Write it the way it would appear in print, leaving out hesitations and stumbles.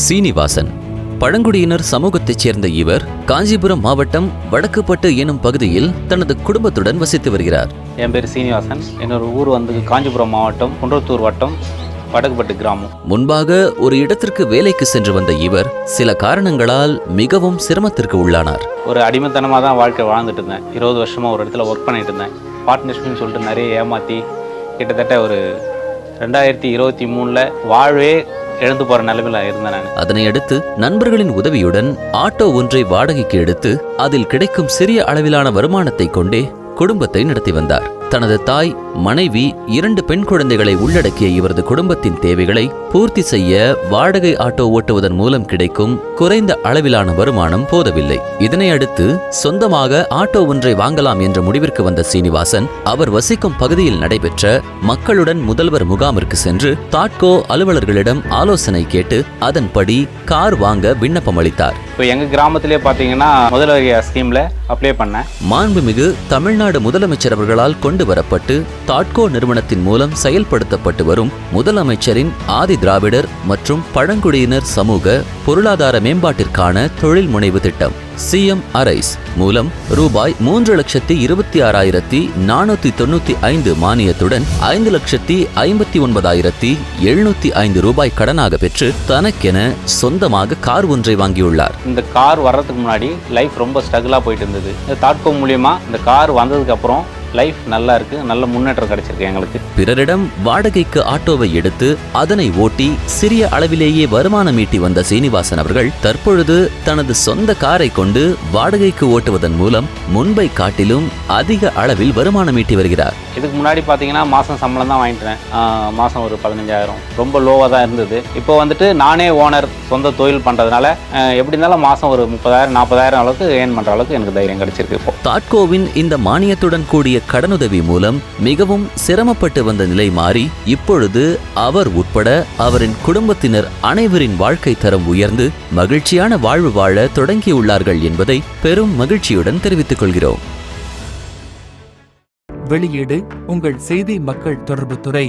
சீனிவாசன் பழங்குடியினர் சமூகத்தைச் சேர்ந்த இவர் காஞ்சிபுரம் மாவட்டம் வடக்குப்பட்டு எனும் பகுதியில் தனது குடும்பத்துடன் வசித்து வருகிறார். என் பேர் சீனிவாசன். என்னோட ஊர் காஞ்சிபுரம் மாவட்டம் குன்றத்தூர் வட்டம் வடக்குப்பட்டு கிராமம். முன்பாக ஒரு இடத்திற்கு வேலைக்கு சென்று வந்த இவர் சில காரணங்களால் மிகவும் சிரமத்திற்கு உள்ளானார். ஒரு அடிமைத்தனமாக தான் வாழ்க்கை வாழ்ந்துட்டு இருந்தேன். 20 வருஷமாக ஒரு இடத்துல ஒர்க் பண்ணிட்டு இருந்தேன். பார்ட்னர்ஷிப்னு சொல்லிட்டு நிறைய ஏமாற்றி கிட்டத்தட்ட ஒரு 2023 வாழ்வே எழுந்து போற நிலைமையில இருந்தேன் நான். அதனை அடுத்து நண்பர்களின் உதவியுடன் ஆட்டோ ஒன்றை வாடகைக்கு எடுத்து அதில் கிடைக்கும் சிறிய அளவிலான வருமானத்தை கொண்டே குடும்பத்தை நடத்தி வந்தார். தனது தாய், மனைவி, 2 பெண் குழந்தைகளை உள்ளடக்கிய இவரது குடும்பத்தின் தேவைகளை பூர்த்தி செய்ய வாடகை ஆட்டோ ஓட்டுவதன் மூலம் கிடைக்கும் குறைந்த அளவிலான வருமானம் போதவில்லை. இதனை அடுத்து சொந்தமாக ஆட்டோ ஒன்றை வாங்கலாம் என்ற முடிவிற்கு வந்த சீனிவாசன் அவர் வசிக்கும் பகுதியில் நடைபெற்ற மக்களுடன் முதல்வர் முகாமிற்கு சென்று தாட்கோ அலுவலர்களிடம் ஆலோசனை கேட்டு அதன்படி கார் வாங்க விண்ணப்பம் அளித்தார். இப்போ எங்க கிராமத்திலே பாத்தீங்கன்னா முதல்வர் ஸ்கீம்ல அப்ளை பண்ணேன். மாண்புமிகு தமிழ்நாடு முதலமைச்சர் அவர்களால் கொண்டு வரப்பட்டு தாட்கோ நிறுவனத்தின் மூலம் செயல்படுத்தப்பட்டு வரும் முதலமைச்சரின் ஆதி திராவிடர் மற்றும் பழங்குடியினர் சமூக பொருளாதார மேம்பாட்டிற்கான தொழில் முனைவு திட்டம் CM அரைஸ் மூலம் ரூபாய் 3,26,495 மானியத்துடன் 5,59,705 ரூபாய் கடனாக பெற்று தனக்கென சொந்தமாக கார் ஒன்றை வாங்கியுள்ளார். இந்த கார் வர்றதுக்கு முன்னாடி லைஃப் ரொம்ப ஸ்ட்ரகிளா போயிட்டு இருந்தது. இந்த தாட்கோ மூலியமா இந்த கார் வந்ததுக்கு அப்புறம் லைஃப் நல்லா இருக்கு, நல்ல முன்னேற்றம் கிடைச்சிருக்கு எங்களுக்கு. பிறரிடம் வாடகைக்கு ஆட்டோவை எடுத்து அதனை ஓட்டி சிறிய அளவிலேயே வருமானம் ஈட்டி வந்த சீனிவாசன் அவர்கள் தற்பொழுது தனது சொந்த காரை கொண்டு வாடகைக்கு ஓட்டுவதன் மூலம் முன்பை காட்டிலும் அதிக அளவில் வருமானம் ஈட்டி வருகிறார். இதுக்கு முன்னாடி பார்த்தீங்கன்னா மாதம் சம்பளம் தான் வாங்கிட்டேன். மாதம் ஒரு 15,000 ரொம்ப லோவாக தான் இருந்தது. இப்போ நானே ஓனர், சொந்த தொழில் பண்ணுறதுனால எப்படி இருந்தாலும் மாதம் ஒரு 30,000-40,000 அளவுக்கு ஏர்ன் பண்ணுற அளவுக்கு எனக்கு தைரியம் கிடைச்சிருக்கு. இப்போ தாட்கோவின் இந்த மானியத்துடன் கூடிய கடனுதவி மூலம் மிகவும் சிரமப்பட்டு வந்த நிலை மாறி இப்பொழுது அவர் உட்பட அவரின் குடும்பத்தினர் அனைவரின் வாழ்க்கை தரம் உயர்ந்து மகிழ்ச்சியான வாழ்வு வாழ தொடங்கியுள்ளார்கள் என்பதை பெரும் மகிழ்ச்சியுடன் தெரிவித்துக் கொள்கிறோம். வெளியீடு உங்கள் செய்தி மக்கள் தொடர்புத்துறை.